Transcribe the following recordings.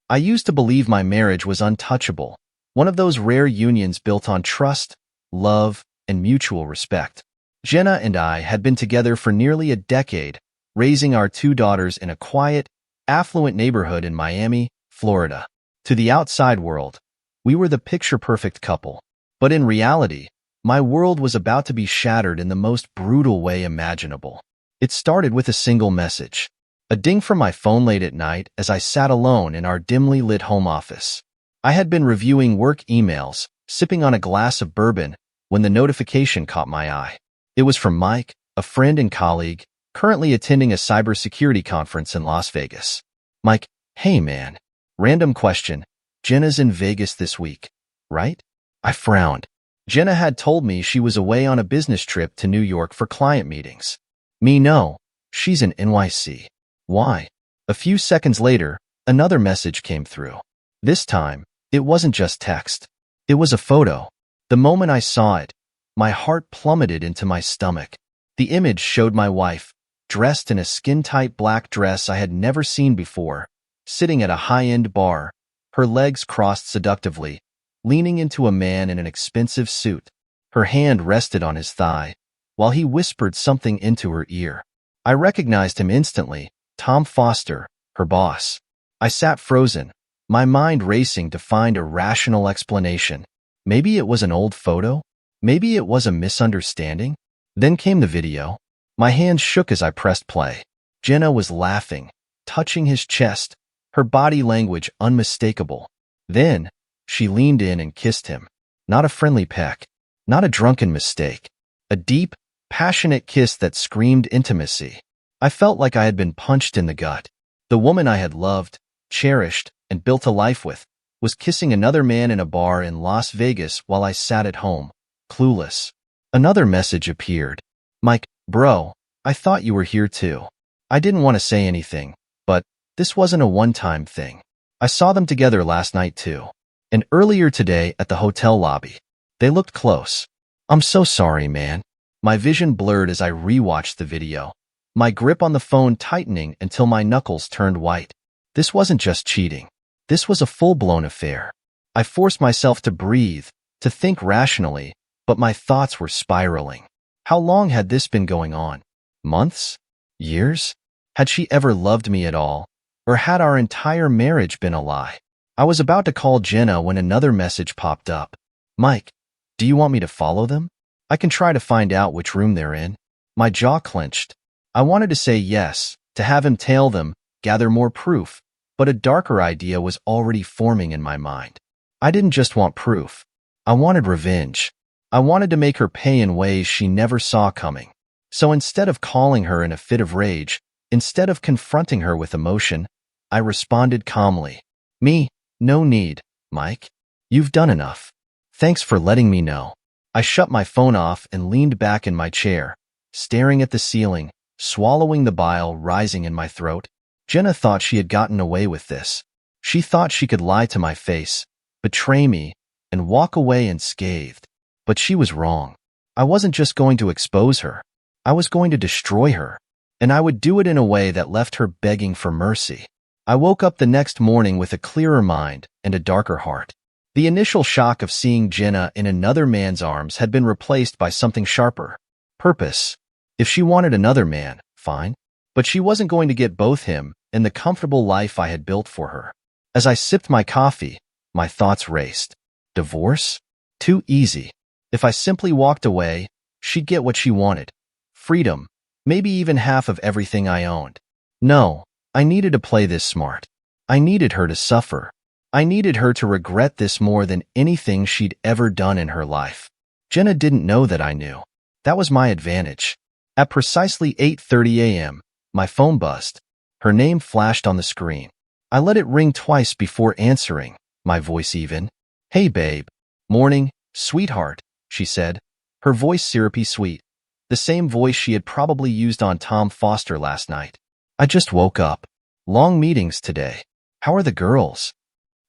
I used to believe my marriage was untouchable, one of those rare unions built on trust, love, and mutual respect. Jenna and I had been together for nearly a decade, raising our 2 daughters in a quiet, affluent neighborhood in Miami, Florida. To the outside world, we were the picture-perfect couple. But in reality, my world was about to be shattered in the most brutal way imaginable. It started with a single message. A ding from my phone late at night as I sat alone in our dimly lit home office. I had been reviewing work emails, sipping on a glass of bourbon, when the notification caught my eye. It was from Mike, a friend and colleague, currently attending a cybersecurity conference in Las Vegas. Mike, hey man. Random question. Jenna's in Vegas this week, right? I frowned. Jenna had told me she was away on a business trip to New York for client meetings. Me no, she's in NYC. Why? A few seconds later, another message came through. This time, it wasn't just text. It was a photo. The moment I saw it, my heart plummeted into my stomach. The image showed my wife, dressed in a skin-tight black dress I had never seen before, sitting at a high-end bar, her legs crossed seductively, leaning into a man in an expensive suit. Her hand rested on his thigh, while he whispered something into her ear. I recognized him instantly, Tom Foster, her boss. I sat frozen, my mind racing to find a rational explanation. Maybe it was an old photo? Maybe it was a misunderstanding? Then came the video. My hands shook as I pressed play. Jenna was laughing, touching his chest, her body language unmistakable. Then, she leaned in and kissed him. Not a friendly peck, not a drunken mistake. A deep, passionate kiss that screamed intimacy. I felt like I had been punched in the gut. The woman I had loved, cherished, and built a life with, was kissing another man in a bar in Las Vegas while I sat at home, clueless. Another message appeared. Mike, bro, I thought you were here too. I didn't want to say anything, but this wasn't a one-time thing. I saw them together last night too. And earlier today at the hotel lobby. They looked close. I'm so sorry, man. My vision blurred as I rewatched the video, my grip on the phone tightening until my knuckles turned white. This wasn't just cheating. This was a full-blown affair. I forced myself to breathe, to think rationally, but my thoughts were spiraling. How long had this been going on? Months? Years? Had she ever loved me at all? Or had our entire marriage been a lie? I was about to call Jenna when another message popped up. Mike, do you want me to follow them? I can try to find out which room they're in. My jaw clenched. I wanted to say yes, to have him tail them, gather more proof, but a darker idea was already forming in my mind. I didn't just want proof. I wanted revenge. I wanted to make her pay in ways she never saw coming. So instead of calling her in a fit of rage, instead of confronting her with emotion, I responded calmly. Me, no need, Mike. You've done enough. Thanks for letting me know. I shut my phone off and leaned back in my chair, staring at the ceiling, swallowing the bile rising in my throat. Jenna thought she had gotten away with this. She thought she could lie to my face, betray me, and walk away unscathed. But she was wrong. I wasn't just going to expose her. I was going to destroy her. And I would do it in a way that left her begging for mercy. I woke up the next morning with a clearer mind and a darker heart. The initial shock of seeing Jenna in another man's arms had been replaced by something sharper. Purpose. If she wanted another man, fine. But she wasn't going to get both him and the comfortable life I had built for her. As I sipped my coffee, my thoughts raced. Divorce? Too easy. If I simply walked away, she'd get what she wanted. Freedom. Maybe even half of everything I owned. No, I needed to play this smart. I needed her to suffer. I needed her to regret this more than anything she'd ever done in her life. Jenna didn't know that I knew. That was my advantage. At precisely 8:30 a.m., my phone buzzed. Her name flashed on the screen. I let it ring twice before answering, my voice even. Hey babe. Morning, sweetheart, she said, her voice syrupy sweet. The same voice she had probably used on Tom Foster last night. I just woke up. Long meetings today. How are the girls?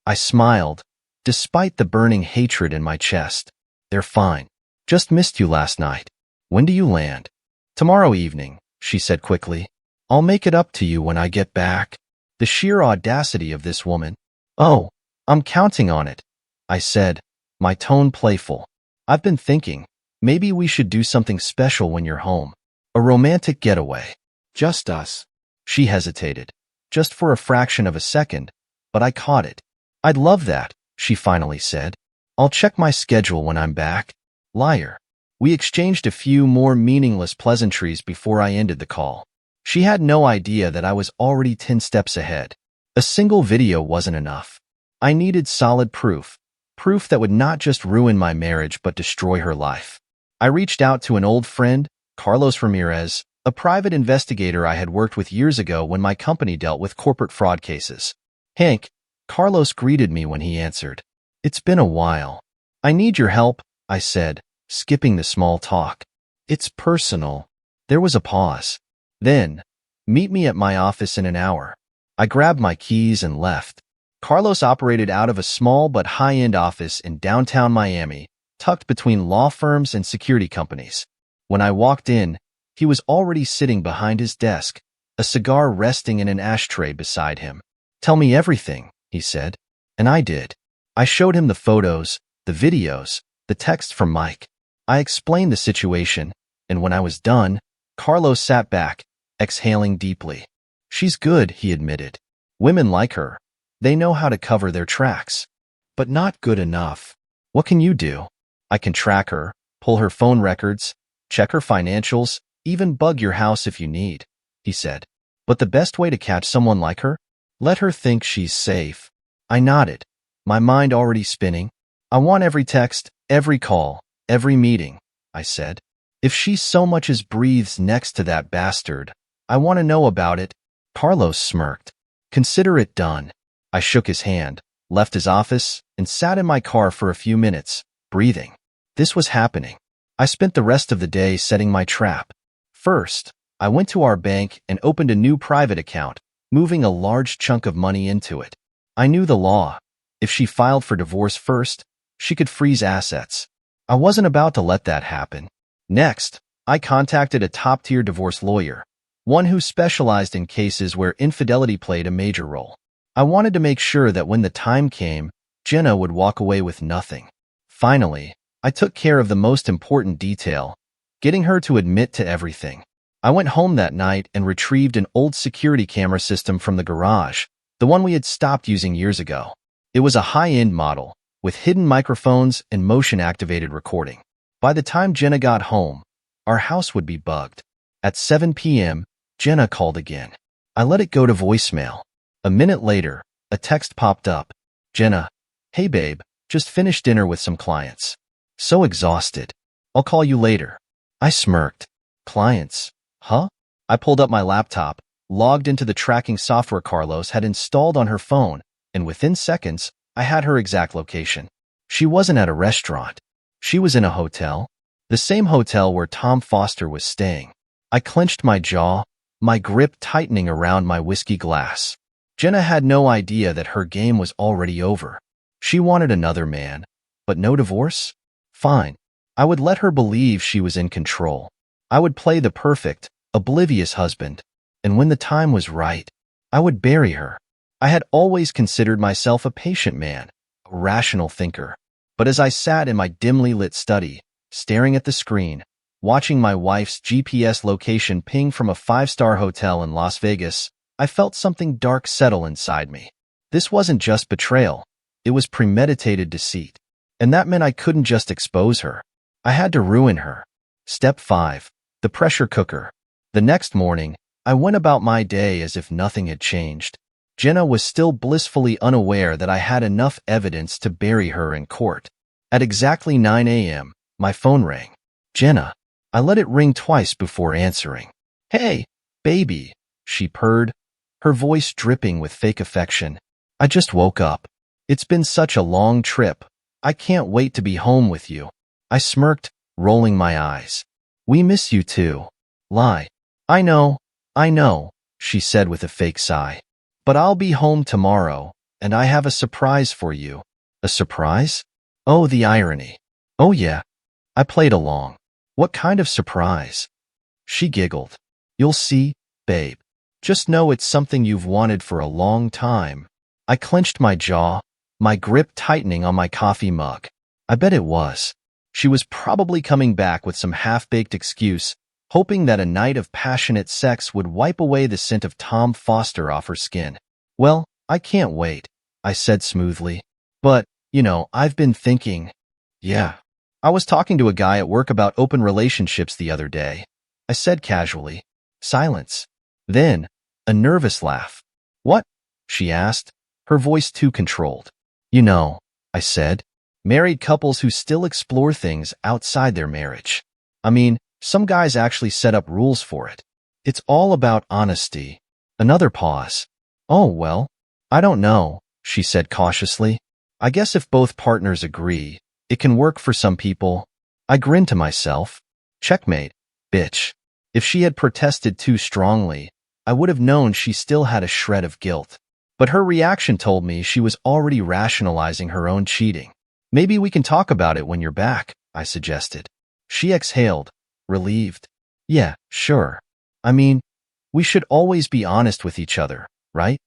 I smiled, despite the burning hatred in my chest. They're fine. Just missed you last night. When do you land? Tomorrow evening, she said quickly. I'll make it up to you when I get back. The sheer audacity of this woman. Oh, I'm counting on it, I said, my tone playful. I've been thinking, maybe we should do something special when you're home. A romantic getaway. Just us. She hesitated, just for a fraction of a second, but I caught it. I'd love that, she finally said. I'll check my schedule when I'm back. Liar. We exchanged a few more meaningless pleasantries before I ended the call. She had no idea that I was already 10 steps ahead. A single video wasn't enough. I needed solid proof. Proof that would not just ruin my marriage but destroy her life. I reached out to an old friend, Carlos Ramirez, a private investigator I had worked with years ago when my company dealt with corporate fraud cases. Hank, Carlos greeted me when he answered. It's been a while. I need your help, I said, skipping the small talk. It's personal. There was a pause. Then, meet me at my office in an hour. I grabbed my keys and left. Carlos operated out of a small but high-end office in downtown Miami, tucked between law firms and security companies. When I walked in, he was already sitting behind his desk, a cigar resting in an ashtray beside him. Tell me everything, he said. And I did. I showed him the photos, the videos, the text from Mike. I explained the situation, and when I was done, Carlos sat back, exhaling deeply. She's good, he admitted. Women like her. They know how to cover their tracks. But not good enough. What can you do? I can track her, pull her phone records, check her financials, even bug your house if you need, he said. But the best way to catch someone like her? Let her think she's safe. I nodded, my mind already spinning. I want every text, every call, every meeting, I said. If she so much as breathes next to that bastard, I want to know about it. Carlos smirked. Consider it done. I shook his hand, left his office, and sat in my car for a few minutes, breathing. This was happening. I spent the rest of the day setting my trap. First, I went to our bank and opened a new private account, moving a large chunk of money into it. I knew the law. If she filed for divorce first, she could freeze assets. I wasn't about to let that happen. Next, I contacted a top-tier divorce lawyer, one who specialized in cases where infidelity played a major role. I wanted to make sure that when the time came, Jenna would walk away with nothing. Finally, I took care of the most important detail, getting her to admit to everything. I went home that night and retrieved an old security camera system from the garage, the one we had stopped using years ago. It was a high-end model, with hidden microphones and motion-activated recording. By the time Jenna got home, our house would be bugged. At 7 p.m., Jenna called again. I let it go to voicemail. A minute later, a text popped up. Jenna, hey babe, just finished dinner with some clients. So exhausted. I'll call you later. I smirked. Clients? Huh? I pulled up my laptop, logged into the tracking software Carlos had installed on her phone, and within seconds, I had her exact location. She wasn't at a restaurant. She was in a hotel. The same hotel where Tom Foster was staying. I clenched my jaw, my grip tightening around my whiskey glass. Jenna had no idea that her game was already over. She wanted another man, but no divorce? Fine. I would let her believe she was in control. I would play the perfect, oblivious husband, and when the time was right, I would bury her. I had always considered myself a patient man, a rational thinker. But as I sat in my dimly lit study, staring at the screen, watching my wife's GPS location ping from a 5-star hotel in Las Vegas, I felt something dark settle inside me. This wasn't just betrayal. It was premeditated deceit. And that meant I couldn't just expose her. I had to ruin her. Step 5. The pressure cooker. The next morning, I went about my day as if nothing had changed. Jenna was still blissfully unaware that I had enough evidence to bury her in court. At exactly 9 a.m., my phone rang. Jenna. I let it ring twice before answering. Hey, baby, she purred, her voice dripping with fake affection. I just woke up. It's been such a long trip. I can't wait to be home with you. I smirked, rolling my eyes. We miss you too. Lie. I know, she said with a fake sigh. But I'll be home tomorrow, and I have a surprise for you. A surprise? Oh, the irony. Oh yeah. I played along. What kind of surprise? She giggled. You'll see, babe. Just know it's something you've wanted for a long time. I clenched my jaw, my grip tightening on my coffee mug. I bet it was. She was probably coming back with some half-baked excuse, hoping that a night of passionate sex would wipe away the scent of Tom Foster off her skin. Well, I can't wait, I said smoothly. But, I've been thinking. Yeah. I was talking to a guy at work about open relationships the other day. I said casually. Silence. Then, a nervous laugh. What? She asked, her voice too controlled. I said. Married couples who still explore things outside their marriage. I mean, some guys actually set up rules for it. It's all about honesty. Another pause. Oh, well, I don't know, she said cautiously. I guess if both partners agree, it can work for some people. I grinned to myself. Checkmate, bitch. If she had protested too strongly, I would have known she still had a shred of guilt. But her reaction told me she was already rationalizing her own cheating. Maybe we can talk about it when you're back, I suggested. She exhaled, relieved. Yeah, sure. I mean, we should always be honest with each other, right?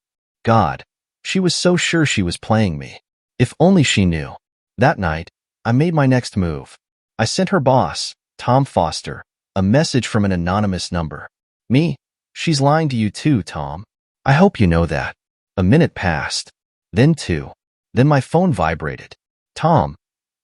God, she was so sure she was playing me. If only she knew. That night, I made my next move. I sent her boss, Tom Foster, a message from an anonymous number. Me? She's lying to you too, Tom. I hope you know that. A minute passed. Then two. Then my phone vibrated. Tom,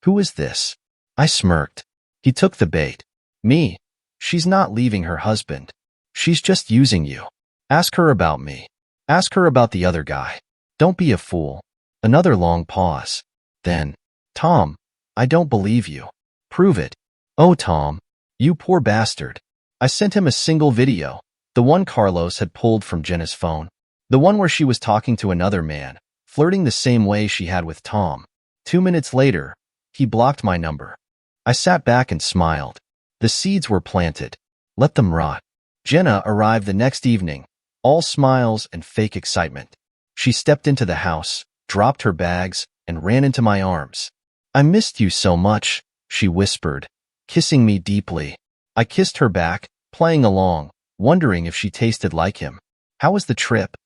who is this? I smirked. He took the bait. Me. She's not leaving her husband. She's just using you. Ask her about me. Ask her about the other guy. Don't be a fool. Another long pause. Then, Tom, I don't believe you. Prove it. Oh, Tom, you poor bastard. I sent him a single video, the one Carlos had pulled from Jenna's phone. The one where she was talking to another man, flirting the same way she had with Tom. 2 minutes later, he blocked my number. I sat back and smiled. The seeds were planted. Let them rot. Jenna arrived the next evening, all smiles and fake excitement. She stepped into the house, dropped her bags, and ran into my arms. I missed you so much, she whispered, kissing me deeply. I kissed her back, playing along, wondering if she tasted like him. How was the trip?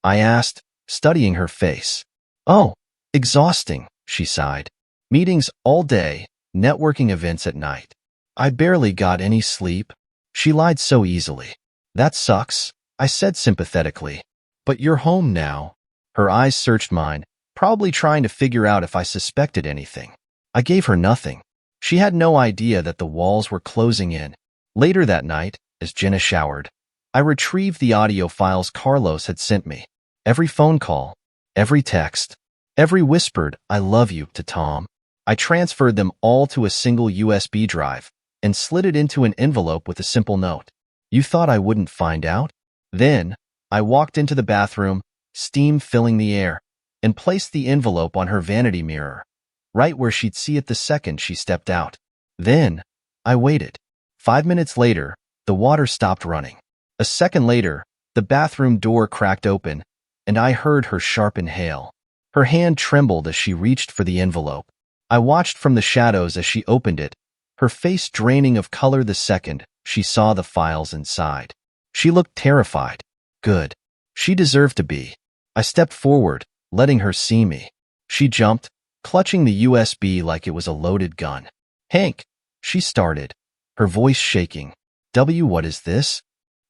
I asked, studying her face. Oh, exhausting, she sighed. Meetings all day, networking events at night. I barely got any sleep. She lied so easily. That sucks, I said sympathetically. But you're home now. Her eyes searched mine, probably trying to figure out if I suspected anything. I gave her nothing. She had no idea that the walls were closing in. Later that night, as Jenna showered, I retrieved the audio files Carlos had sent me. Every phone call, every text, every whispered "I love you" to Tom. I transferred them all to a single USB drive and slid it into an envelope with a simple note. You thought I wouldn't find out? Then, I walked into the bathroom, steam filling the air, and placed the envelope on her vanity mirror, right where she'd see it the second she stepped out. Then, I waited. 5 minutes later, the water stopped running. A second later, the bathroom door cracked open, and I heard her sharp inhale. Her hand trembled as she reached for the envelope. I watched from the shadows as she opened it, her face draining of color the second she saw the files inside. She looked terrified. Good. She deserved to be. I stepped forward, letting her see me. She jumped, clutching the USB like it was a loaded gun. Hank, she started, her voice shaking. What is this?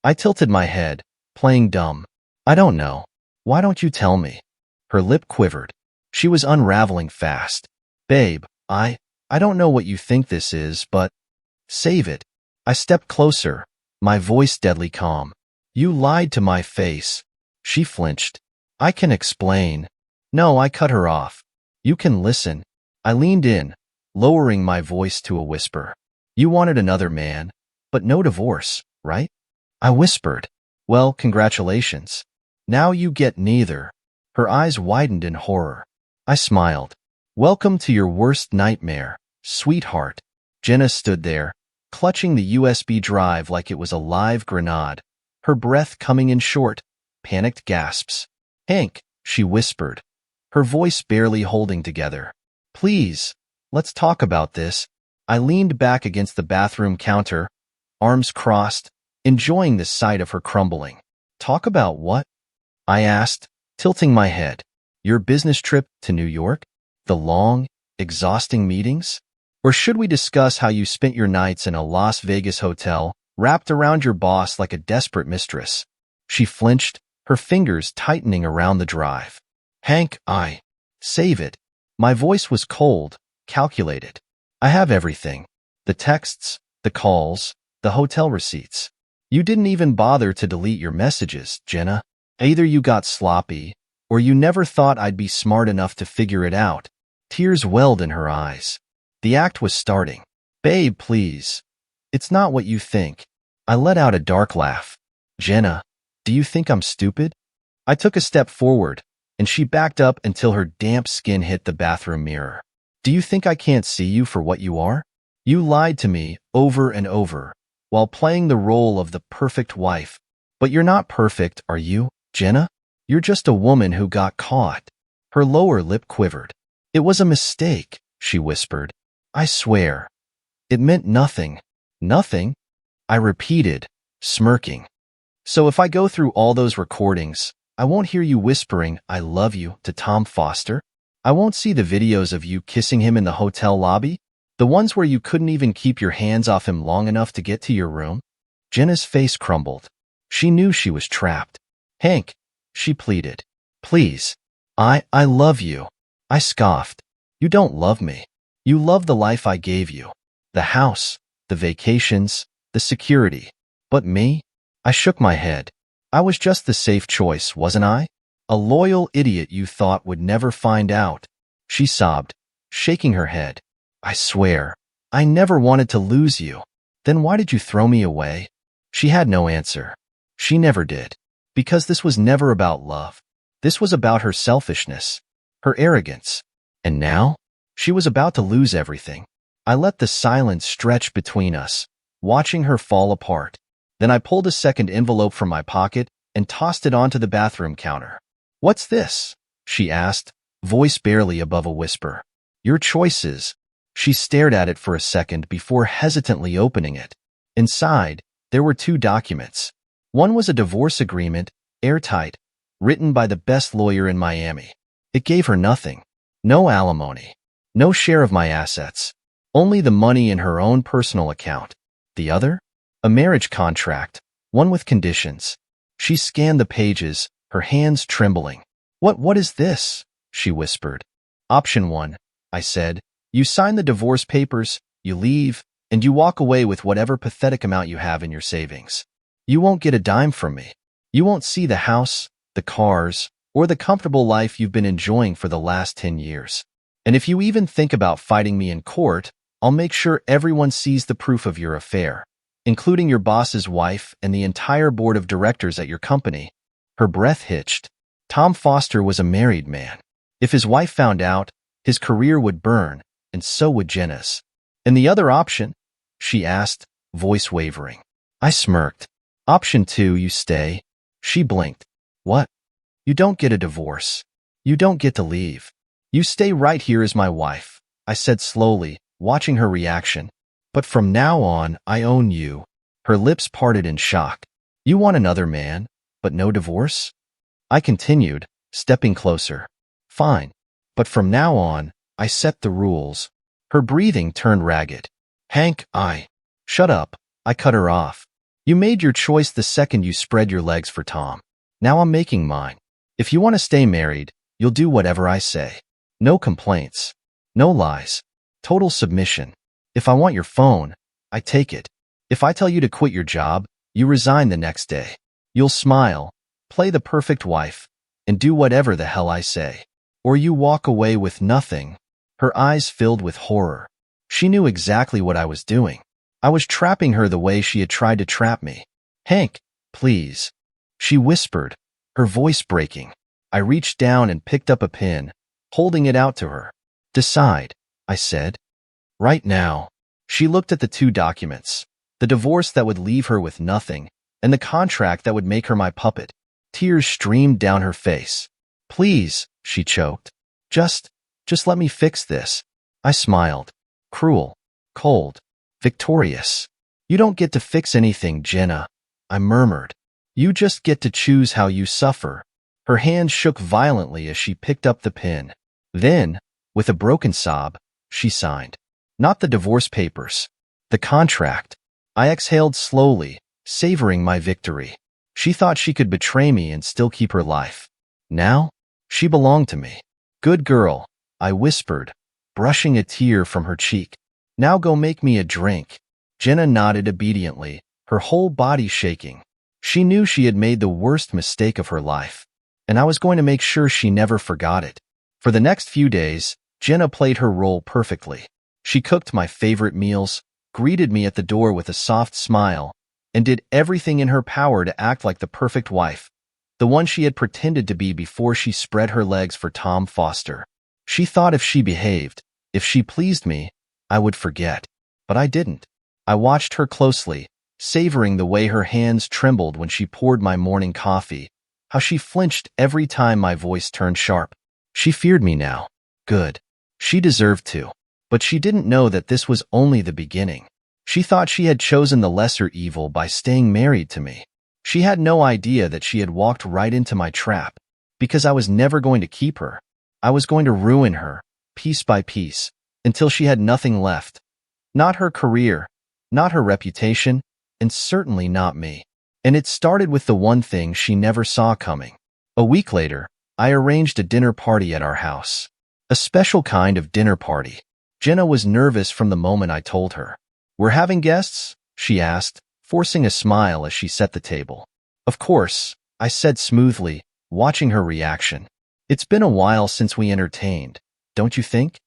I tilted my head, playing dumb. I don't know. Why don't you tell me? Her lip quivered. She was unraveling fast. Babe, I don't know what you think this is, but save it. I stepped closer, my voice deadly calm. You lied to my face. She flinched. I can explain. No, I cut her off. You can listen. I leaned in, lowering my voice to a whisper. You wanted another man, but no divorce, right? I whispered. Well, congratulations. Now you get neither. Her eyes widened in horror. I smiled. Welcome to your worst nightmare, sweetheart. Jenna stood there, clutching the USB drive like it was a live grenade, her breath coming in short, panicked gasps. Hank, she whispered, her voice barely holding together. Please, let's talk about this. I leaned back against the bathroom counter, arms crossed, enjoying the sight of her crumbling. Talk about what? I asked, tilting my head. Your business trip to New York? The long, exhausting meetings? Or should we discuss how you spent your nights in a Las Vegas hotel, wrapped around your boss like a desperate mistress? She flinched, her fingers tightening around the drive. Hank, save it. My voice was cold, calculated. I have everything. The texts, the calls, the hotel receipts. You didn't even bother to delete your messages, Jenna. Either you got sloppy, or you never thought I'd be smart enough to figure it out. Tears welled in her eyes. The act was starting. Babe, please. It's not what you think. I let out a dark laugh. Jenna, do you think I'm stupid? I took a step forward, and she backed up until her damp skin hit the bathroom mirror. Do you think I can't see you for what you are? You lied to me over and over, while playing the role of the perfect wife. But you're not perfect, are you, Jenna? You're just a woman who got caught. Her lower lip quivered. It was a mistake, she whispered. I swear. It meant nothing. Nothing? I repeated, smirking. So if I go through all those recordings, I won't hear you whispering, I love you, to Tom Foster? I won't see the videos of you kissing him in the hotel lobby? The ones where you couldn't even keep your hands off him long enough to get to your room? Jenna's face crumbled. She knew she was trapped. Hank, she pleaded. Please. I love you. I scoffed. You don't love me. You love the life I gave you. The house, the vacations, the security. But me? I shook my head. I was just the safe choice, wasn't I? A loyal idiot you thought would never find out. She sobbed, shaking her head. I swear, I never wanted to lose you. Then why did you throw me away? She had no answer. She never did. Because this was never about love. This was about her selfishness, her arrogance. And now? She was about to lose everything. I let the silence stretch between us, watching her fall apart. Then I pulled a second envelope from my pocket and tossed it onto the bathroom counter. What's this? She asked, voice barely above a whisper. Your choices. She stared at it for a second before hesitantly opening it. Inside, there were 2 documents. One was a divorce agreement, airtight, written by the best lawyer in Miami. It gave her nothing. No alimony. No share of my assets. Only the money in her own personal account. The other? A marriage contract, one with conditions. She scanned the pages, her hands trembling. What is this? She whispered. Option 1, I said. You sign the divorce papers, you leave, and you walk away with whatever pathetic amount you have in your savings. You won't get a dime from me. You won't see the house, the cars, or the comfortable life you've been enjoying for the last 10 years. And if you even think about fighting me in court, I'll make sure everyone sees the proof of your affair, including your boss's wife and the entire board of directors at your company. Her breath hitched. Tom Foster was a married man. If his wife found out, his career would burn, and so would Jenna's. And the other option? She asked, voice wavering. I smirked. Option 2, you stay. She blinked. What? You don't get a divorce. You don't get to leave. You stay right here as my wife, I said slowly, watching her reaction. But from now on, I own you. Her lips parted in shock. You want another man, but no divorce? I continued, stepping closer. Fine. But from now on, I set the rules. Her breathing turned ragged. Hank, Shut up, I cut her off. You made your choice the second you spread your legs for Tom. Now I'm making mine. If you want to stay married, you'll do whatever I say. No complaints. No lies. Total submission. If I want your phone, I take it. If I tell you to quit your job, you resign the next day. You'll smile, play the perfect wife, and do whatever the hell I say. Or you walk away with nothing. Her eyes filled with horror. She knew exactly what I was doing. I was trapping her the way she had tried to trap me. Hank, please. She whispered, her voice breaking. I reached down and picked up a pen, holding it out to her. Decide, I said. Right now. She looked at the 2 documents, the divorce that would leave her with nothing, and the contract that would make her my puppet. Tears streamed down her face. Please, she choked. Just let me fix this. I smiled. Cruel, cold, victorious. You don't get to fix anything, Jenna, I murmured. You just get to choose how you suffer. Her hand shook violently as she picked up the pin. Then, with a broken sob, she signed. Not the divorce papers. The contract. I exhaled slowly, savoring my victory. She thought she could betray me and still keep her life. Now, she belonged to me. Good girl, I whispered, brushing a tear from her cheek. Now go make me a drink. Jenna nodded obediently, her whole body shaking. She knew she had made the worst mistake of her life, and I was going to make sure she never forgot it. For the next few days, Jenna played her role perfectly. She cooked my favorite meals, greeted me at the door with a soft smile, and did everything in her power to act like the perfect wife, the one she had pretended to be before she spread her legs for Tom Foster. She thought if she behaved, if she pleased me, I would forget. But I didn't. I watched her closely, savoring the way her hands trembled when she poured my morning coffee, how she flinched every time my voice turned sharp. She feared me now. Good. She deserved to. But she didn't know that this was only the beginning. She thought she had chosen the lesser evil by staying married to me. She had no idea that she had walked right into my trap, because I was never going to keep her. I was going to ruin her, piece by piece, until she had nothing left. Not her career, not her reputation, and certainly not me. And it started with the one thing she never saw coming. A week later, I arranged a dinner party at our house. A special kind of dinner party. Jenna was nervous from the moment I told her. "We're having guests?" she asked, forcing a smile as she set the table. "Of course," I said smoothly, watching her reaction. "It's been a while since we entertained, don't you think?"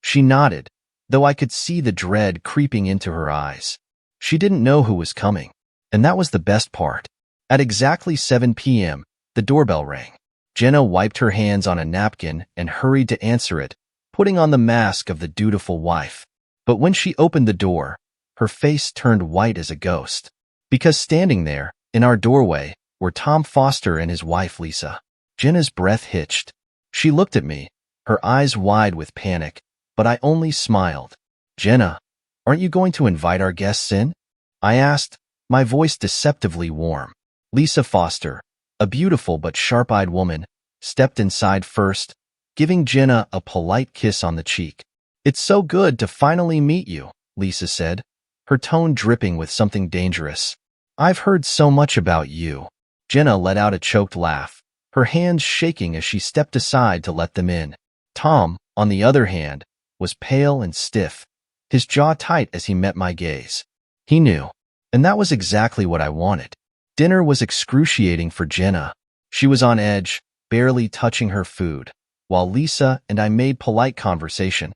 She nodded, though I could see the dread creeping into her eyes. She didn't know who was coming, and that was the best part. At exactly 7 p.m., the doorbell rang. Jenna wiped her hands on a napkin and hurried to answer it, putting on the mask of the dutiful wife. But when she opened the door, her face turned white as a ghost. Because standing there, in our doorway, were Tom Foster and his wife Lisa. Jenna's breath hitched. She looked at me, her eyes wide with panic, but I only smiled. "Jenna, aren't you going to invite our guests in?" I asked, my voice deceptively warm. Lisa Foster, a beautiful but sharp-eyed woman, stepped inside first, giving Jenna a polite kiss on the cheek. "It's so good to finally meet you," Lisa said, her tone dripping with something dangerous. "I've heard so much about you." Jenna let out a choked laugh, her hands shaking as she stepped aside to let them in. Tom, on the other hand, was pale and stiff, his jaw tight as he met my gaze. He knew, and that was exactly what I wanted. Dinner was excruciating for Jenna. She was on edge, barely touching her food, while Lisa and I made polite conversation.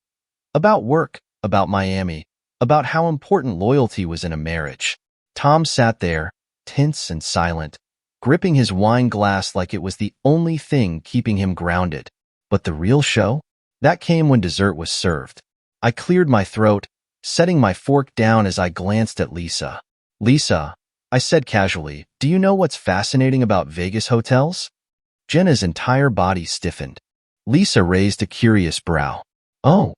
About work, about Miami, about how important loyalty was in a marriage. Tom sat there, tense and silent, gripping his wine glass like it was the only thing keeping him grounded. But the real show? That came when dessert was served. I cleared my throat, setting my fork down as I glanced at Lisa. "Lisa," I said casually, "do you know what's fascinating about Vegas hotels?" Jenna's entire body stiffened. Lisa raised a curious brow. "Oh."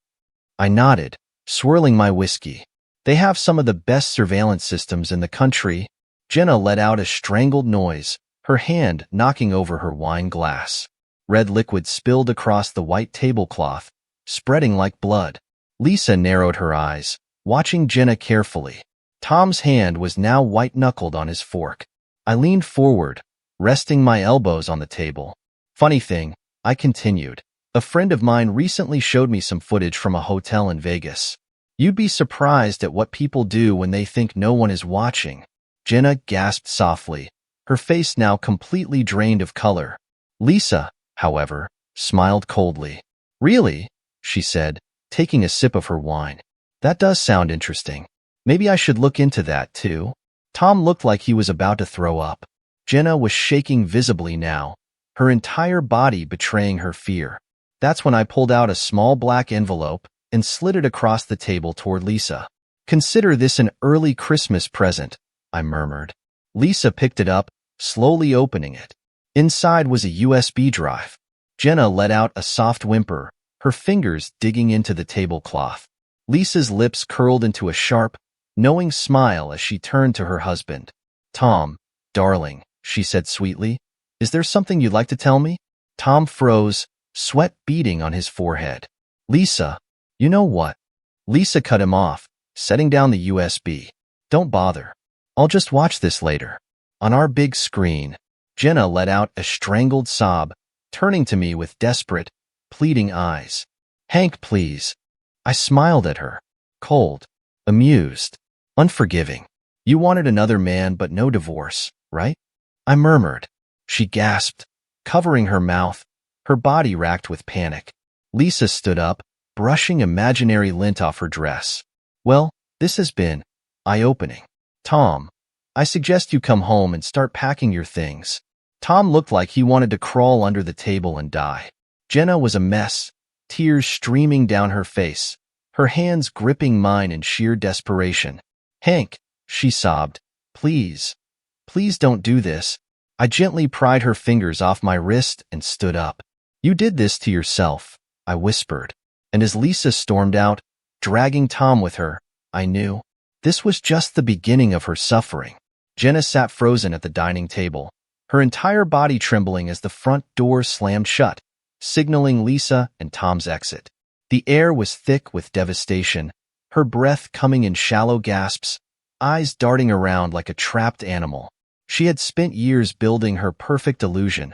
I nodded, swirling my whiskey. "They have some of the best surveillance systems in the country." Jenna let out a strangled noise, her hand knocking over her wine glass. Red liquid spilled across the white tablecloth, spreading like blood. Lisa narrowed her eyes, watching Jenna carefully. Tom's hand was now white-knuckled on his fork. I leaned forward, resting my elbows on the table. "Funny thing," I continued, "a friend of mine recently showed me some footage from a hotel in Vegas. You'd be surprised at what people do when they think no one is watching." Jenna gasped softly, her face now completely drained of color. Lisa, however, smiled coldly. "Really?" she said, taking a sip of her wine. "That does sound interesting. Maybe I should look into that, too." Tom looked like he was about to throw up. Jenna was shaking visibly now, her entire body betraying her fear. That's when I pulled out a small black envelope and slid it across the table toward Lisa. "Consider this an early Christmas present," I murmured. Lisa picked it up, slowly opening it. Inside was a USB drive. Jenna let out a soft whimper, her fingers digging into the tablecloth. Lisa's lips curled into a sharp, knowing smile as she turned to her husband. "Tom, darling," she said sweetly, Is there something you'd like to tell me? Tom froze, sweat beading on his forehead. Lisa, you know what? Lisa cut him off, setting down the USB. Don't bother. I'll just watch this later. On our big screen, Jenna let out a strangled sob, turning to me with desperate, pleading eyes. Hank, please. I smiled at her, cold, amused, unforgiving. You wanted another man but no divorce, right? I murmured. She gasped, covering her mouth, her body racked with panic. Lisa stood up, brushing imaginary lint off her dress. Well, this has been eye-opening. Tom, I suggest you come home and start packing your things. Tom looked like he wanted to crawl under the table and die. Jenna was a mess, tears streaming down her face, her hands gripping mine in sheer desperation. Hank, she sobbed, please, please don't do this. I gently pried her fingers off my wrist and stood up. You did this to yourself, I whispered. And as Lisa stormed out, dragging Tom with her, I knew this was just the beginning of her suffering. Jenna sat frozen at the dining table, her entire body trembling as the front door slammed shut, signaling Lisa and Tom's exit. The air was thick with devastation, her breath coming in shallow gasps, eyes darting around like a trapped animal. She had spent years building her perfect illusion,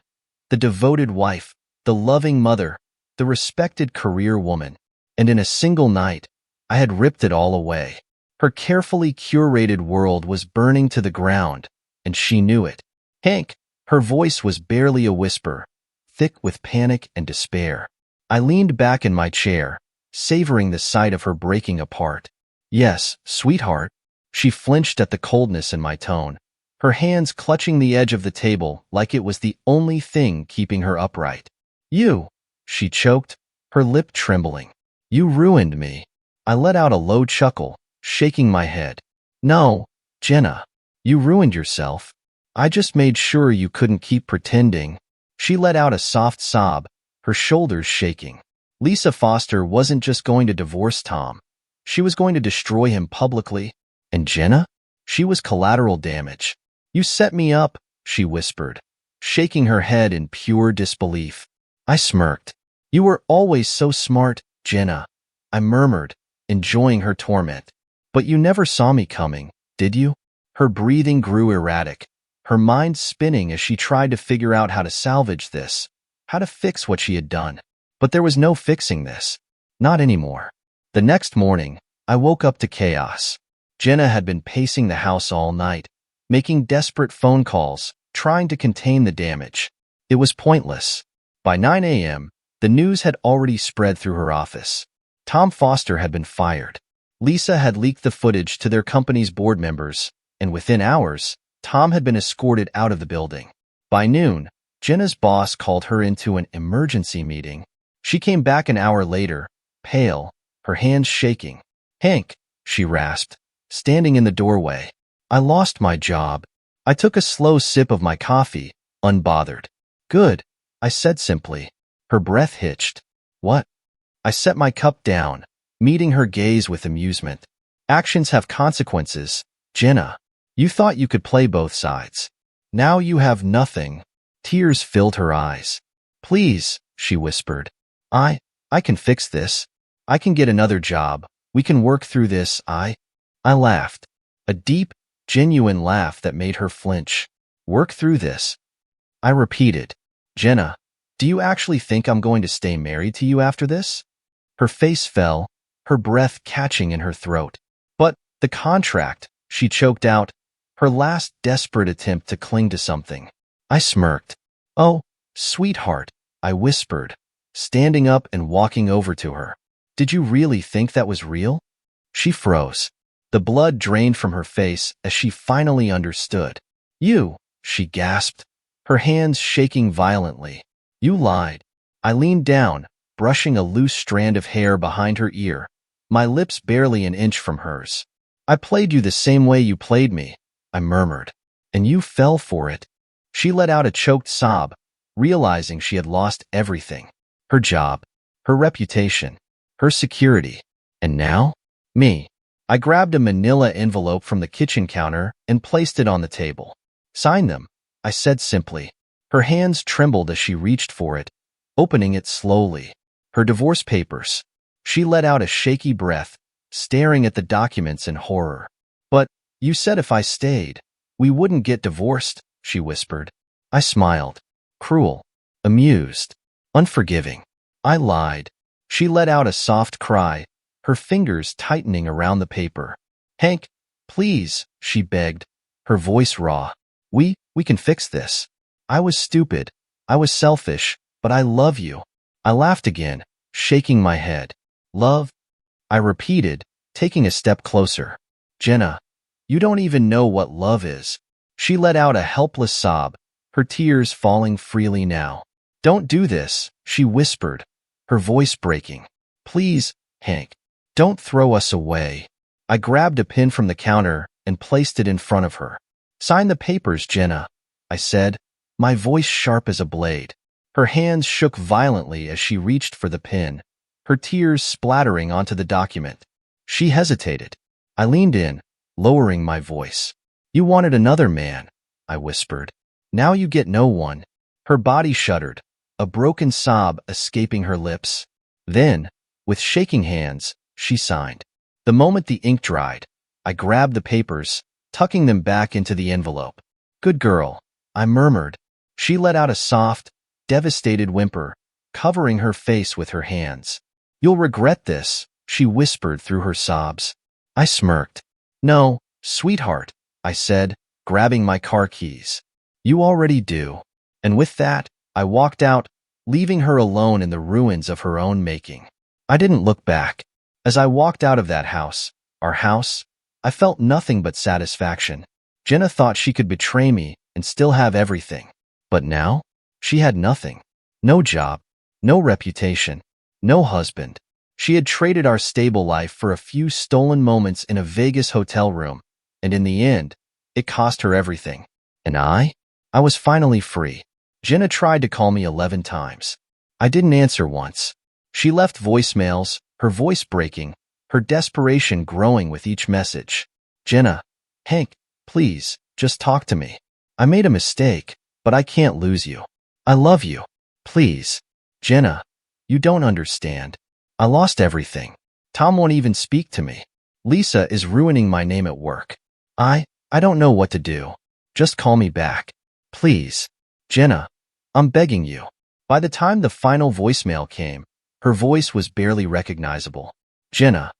the devoted wife, the loving mother, the respected career woman, and in a single night, I had ripped it all away. Her carefully curated world was burning to the ground, and she knew it. Hank, her voice was barely a whisper, thick with panic and despair. I leaned back in my chair, savoring the sight of her breaking apart. Yes, sweetheart. She flinched at the coldness in my tone, her hands clutching the edge of the table like it was the only thing keeping her upright. You, she choked, her lip trembling. You ruined me. I let out a low chuckle, shaking my head. No, Jenna, you ruined yourself. I just made sure you couldn't keep pretending. She let out a soft sob, her shoulders shaking. Lisa Foster wasn't just going to divorce Tom. She was going to destroy him publicly. And Jenna? She was collateral damage. You set me up, she whispered, shaking her head in pure disbelief. I smirked. You were always so smart, Jenna, I murmured, enjoying her torment. But you never saw me coming, did you? Her breathing grew erratic, her mind spinning as she tried to figure out how to salvage this, how to fix what she had done. But there was no fixing this. Not anymore. The next morning, I woke up to chaos. Jenna had been pacing the house all night, making desperate phone calls, trying to contain the damage. It was pointless. By 9 a.m., the news had already spread through her office. Tom Foster had been fired. Lisa had leaked the footage to their company's board members, and within hours, Tom had been escorted out of the building. By noon, Jenna's boss called her into an emergency meeting. She came back an hour later, pale, her hands shaking. Hank, she rasped, standing in the doorway. I lost my job. I took a slow sip of my coffee, unbothered. Good, I said simply. Her breath hitched. What? I set my cup down, meeting her gaze with amusement. Actions have consequences, Jenna. You thought you could play both sides. Now you have nothing. Tears filled her eyes. Please, she whispered. I can fix this. I can get another job. We can work through this. I laughed. A deep, genuine laugh that made her flinch. Work through this. I repeated. Jenna, do you actually think I'm going to stay married to you after this? Her face fell, her breath catching in her throat. But the contract, she choked out, her last desperate attempt to cling to something. I smirked. Oh, sweetheart, I whispered, standing up and walking over to her. Did you really think that was real? She froze. The blood drained from her face as she finally understood. You, she gasped, her hands shaking violently. You lied. I leaned down, brushing a loose strand of hair behind her ear, my lips barely an inch from hers. I played you the same way you played me, I murmured. And you fell for it. She let out a choked sob, realizing she had lost everything. Her job, her reputation, her security. And now? Me. I grabbed a manila envelope from the kitchen counter and placed it on the table. Sign them, I said simply. Her hands trembled as she reached for it, opening it slowly. Her divorce papers. She let out a shaky breath, staring at the documents in horror. "But you said if I stayed, we wouldn't get divorced," she whispered. I smiled. Cruel, amused, unforgiving. I lied. She let out a soft cry, her fingers tightening around the paper. "Hank, please," she begged, her voice raw. We can fix this. I was stupid. I was selfish, but I love you." I laughed again, shaking my head. "Love?" I repeated, taking a step closer. "Jenna, you don't even know what love is." She let out a helpless sob, her tears falling freely now. "Don't do this," she whispered, her voice breaking. "Please, Hank, don't throw us away." I grabbed a pen from the counter and placed it in front of her. "Sign the papers, Jenna," I said, my voice sharp as a blade. Her hands shook violently as she reached for the pen, her tears splattering onto the document. She hesitated. I leaned in, lowering my voice. "You wanted another man," I whispered. "Now you get no one." Her body shuddered, a broken sob escaping her lips. Then, with shaking hands, she signed. The moment the ink dried, I grabbed the papers, tucking them back into the envelope. "Good girl," I murmured. She let out a soft, devastated whimper, covering her face with her hands. "You'll regret this," she whispered through her sobs. I smirked. "No, sweetheart," I said, grabbing my car keys. "You already do." And with that, I walked out, leaving her alone in the ruins of her own making. I didn't look back. As I walked out of that house, our house, I felt nothing but satisfaction. Jenna thought she could betray me and still have everything. But now, she had nothing. No job, no reputation, no husband. She had traded our stable life for a few stolen moments in a Vegas hotel room, and in the end, it cost her everything. And I was finally free. Jenna tried to call me 11 times. I didn't answer once. She left voicemails, her voice breaking, her desperation growing with each message. "Jenna, Hank, please, just talk to me. I made a mistake, but I can't lose you. I love you. Please. Jenna, you don't understand. I lost everything. Tom won't even speak to me. Lisa is ruining my name at work. I don't know what to do. Just call me back. Please. Jenna, I'm begging you." By the time the final voicemail came, her voice was barely recognizable. "Jenna,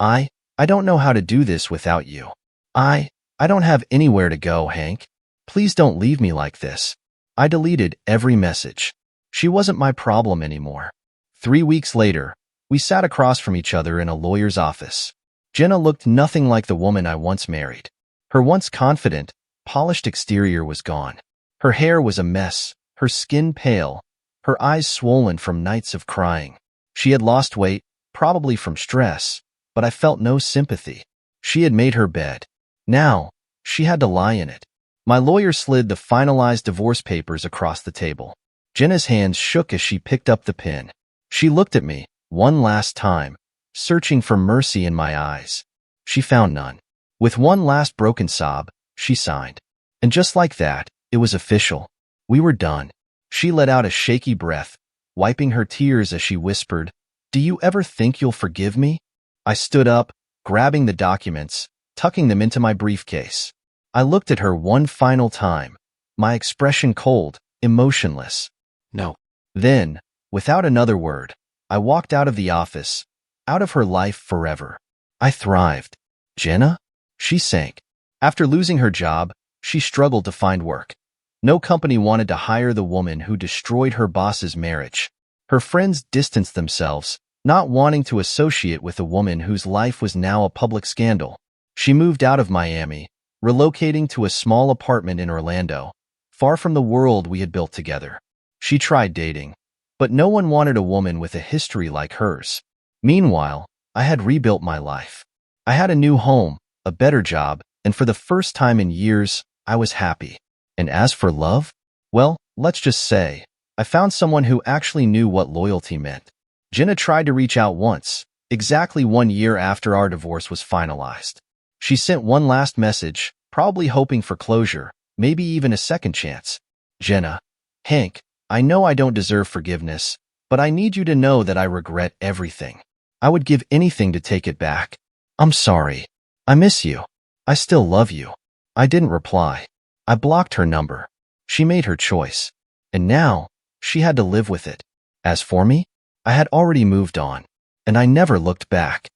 I don't know how to do this without you. I don't have anywhere to go, Hank. Please don't leave me like this." I deleted every message. She wasn't my problem anymore. 3 weeks later, we sat across from each other in a lawyer's office. Jenna looked nothing like the woman I once married. Her once confident, polished exterior was gone. Her hair was a mess, her skin pale, her eyes swollen from nights of crying. She had lost weight, probably from stress, but I felt no sympathy. She had made her bed. Now, she had to lie in it. My lawyer slid the finalized divorce papers across the table. Jenna's hands shook as she picked up the pen. She looked at me, one last time, searching for mercy in my eyes. She found none. With one last broken sob, she signed. And just like that, it was official. We were done. She let out a shaky breath, wiping her tears as she whispered, "Do you ever think you'll forgive me?" I stood up, grabbing the documents, tucking them into my briefcase. I looked at her one final time, my expression cold, emotionless. No. Then, without another word, I walked out of the office, out of her life forever. I thrived. Jenna? She sank. After losing her job, she struggled to find work. No company wanted to hire the woman who destroyed her boss's marriage. Her friends distanced themselves, not wanting to associate with a woman whose life was now a public scandal. She moved out of Miami, relocating to a small apartment in Orlando, far from the world we had built together. She tried dating, but no one wanted a woman with a history like hers. Meanwhile, I had rebuilt my life. I had a new home, a better job, and for the first time in years, I was happy. And as for love? Well, let's just say, I found someone who actually knew what loyalty meant. Jenna tried to reach out once, exactly 1 year after our divorce was finalized. She sent one last message, probably hoping for closure, maybe even a second chance. "Jenna, Hank, I know I don't deserve forgiveness, but I need you to know that I regret everything. I would give anything to take it back. I'm sorry. I miss you. I still love you. I didn't reply. I blocked her number. She made her choice. And now, she had to live with it. As for me, I had already moved on, and I never looked back.